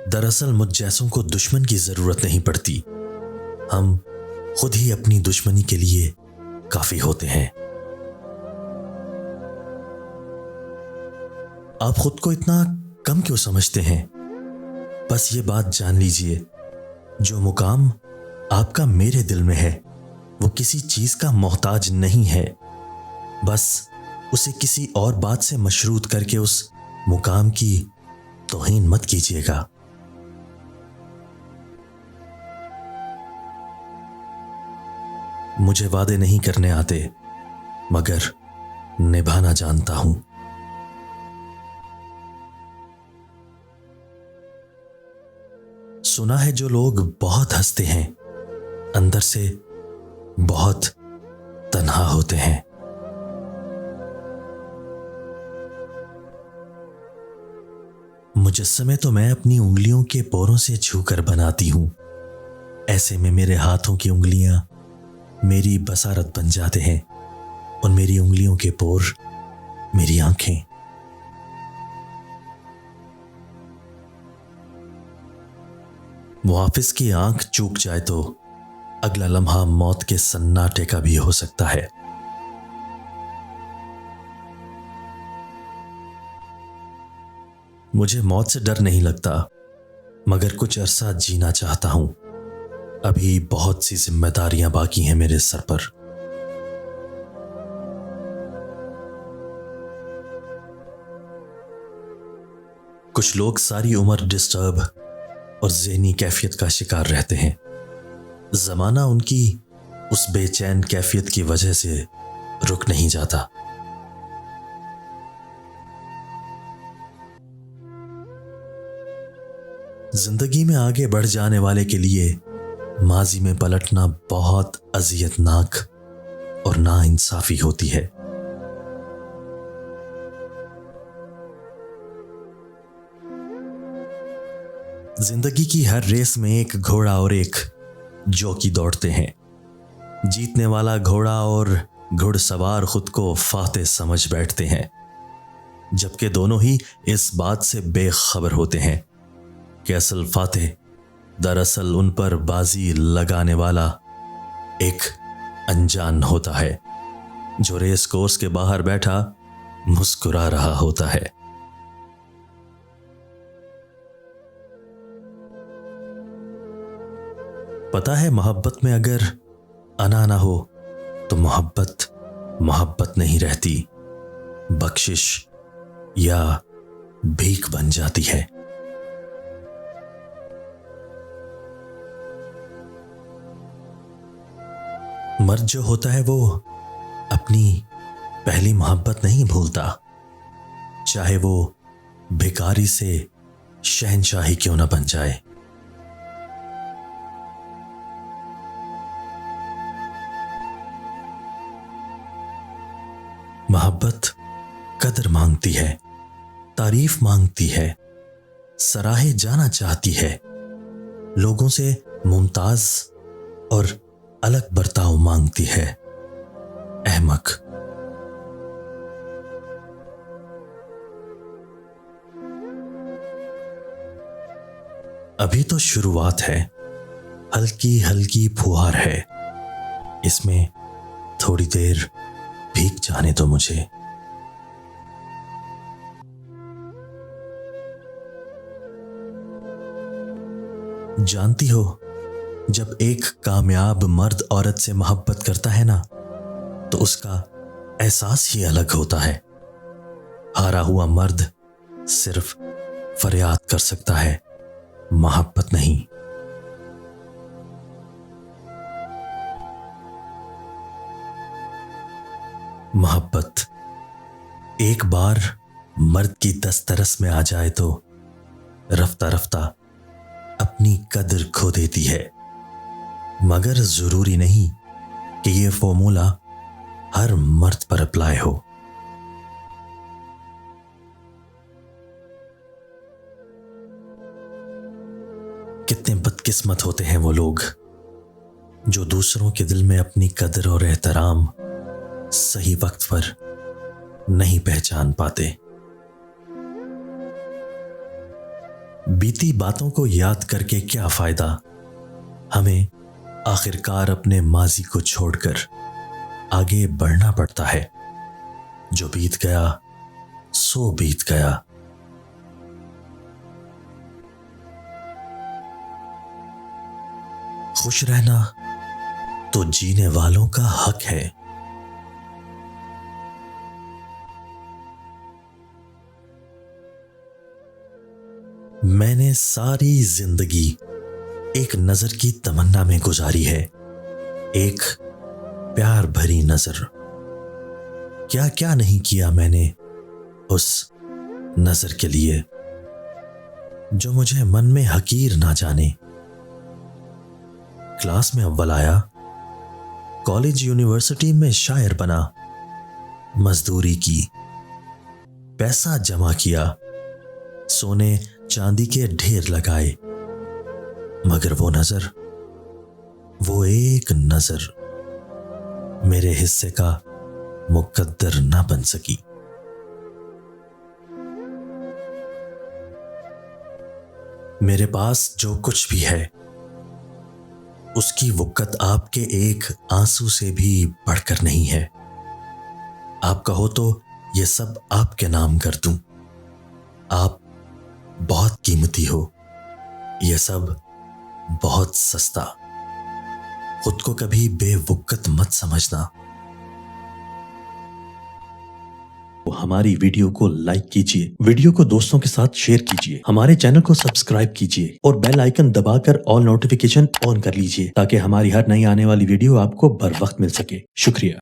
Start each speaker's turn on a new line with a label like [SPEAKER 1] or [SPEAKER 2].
[SPEAKER 1] दरअसल मुझ जैसों को दुश्मन की जरूरत नहीं पड़ती। हम खुद ही अपनी दुश्मनी के लिए काफी होते हैं। आप खुद को इतना कम क्यों समझते हैं? बस ये बात जान लीजिए, जो मुकाम आपका मेरे दिल में है वो किसी चीज का मोहताज नहीं है। बस उसे किसी और बात से मशरूत करके उस मुकाम की तौहीन मत कीजिएगा। मुझे वादे नहीं करने आते, मगर निभाना जानता हूं। सुना है जो लोग बहुत हंसते हैं अंदर से बहुत तन्हा होते हैं। मुजस्समे तो मैं अपनी उंगलियों के पोरों से छूकर बनाती हूं। ऐसे में मेरे हाथों की उंगलियां मेरी बसारत बन जाते हैं और मेरी उंगलियों के पोर मेरी आंखें। मुहाफिज की आंख चूक जाए तो अगला लम्हा मौत के सन्नाटे का भी हो सकता है। मुझे मौत से डर नहीं लगता, मगर कुछ अरसा जीना चाहता हूं। अभी बहुत सी जिम्मेदारियां बाकी हैं मेरे सर पर। कुछ लोग सारी उम्र डिस्टर्ब और ज़हनी कैफियत का शिकार रहते हैं। जमाना उनकी उस बेचैन कैफियत की वजह से रुक नहीं जाता। जिंदगी में आगे बढ़ जाने वाले के लिए माजी में पलटना बहुत अजियतनाक और नाइंसाफी होती है। जिंदगी की हर रेस में एक घोड़ा और एक जॉकी दौड़ते हैं। जीतने वाला घोड़ा और घुड़सवार खुद को फातेह समझ बैठते हैं, जबकि दोनों ही इस बात से बेखबर होते हैं कि असल फातेह दरअसल उन पर बाजी लगाने वाला एक अनजान होता है, जो रेस कोर्स के बाहर बैठा मुस्कुरा रहा होता है। पता है, मोहब्बत में अगर अना ना हो तो मोहब्बत नहीं रहती, बख्शिश या भीख बन जाती है। मर्द जो होता है वो अपनी पहली मोहब्बत नहीं भूलता, चाहे वो भिखारी से शहंशाही क्यों ना बन जाए। मोहब्बत कदर मांगती है, तारीफ मांगती है, सराहे जाना चाहती है, लोगों से मुमताज और अलग बर्ताव मांगती है। अहमक। अभी तो शुरुआत है, हल्की हल्की फुहार है, इसमें थोड़ी देर भीग जाने दो मुझे। जानती हो, जब एक कामयाब मर्द औरत से मोहब्बत करता है ना, तो उसका एहसास ही अलग होता है। हारा हुआ मर्द सिर्फ फरियाद कर सकता है, मोहब्बत नहीं। मोहब्बत एक बार मर्द की दस्तरस में आ जाए तो रफ्ता रफ्ता अपनी कदर खो देती है, मगर जरूरी नहीं कि यह फॉर्मूला हर मर्द पर अप्लाई हो। कितने बदकिस्मत होते हैं वो लोग जो दूसरों के दिल में अपनी कदर और एहतराम सही वक्त पर नहीं पहचान पाते। बीती बातों को याद करके क्या फायदा, हमें आखिरकार अपने माजी को छोड़कर आगे बढ़ना पड़ता है। जो बीत गया सो बीत गया। खुश रहना तो जीने वालों का हक है। मैंने सारी जिंदगी एक नजर की तमन्ना में गुजारी है, एक प्यार भरी नजर। क्या क्या नहीं किया मैंने उस नजर के लिए, जो मुझे मन में हकीर ना जाने। क्लास में अव्वल आया, कॉलेज यूनिवर्सिटी में शायर बना, मजदूरी की, पैसा जमा किया, सोने चांदी के ढेर लगाए, मगर वो नजर, वो एक नजर मेरे हिस्से का मुकद्दर ना बन सकी। मेरे पास जो कुछ भी है उसकी वक़्त आपके एक आंसू से भी बढ़कर नहीं है। आप कहो तो ये सब आपके नाम कर दूं। आप बहुत कीमती हो, ये सब बहुत सस्ता। खुद को कभी बेवक़्त मत समझना। हमारी वीडियो को लाइक कीजिए, वीडियो को दोस्तों के साथ शेयर कीजिए, हमारे चैनल को सब्सक्राइब कीजिए और बेल आइकन दबाकर ऑल नोटिफिकेशन ऑन कर लीजिए ताकि हमारी हर नई आने वाली वीडियो आपको बर वक्त मिल सके। शुक्रिया।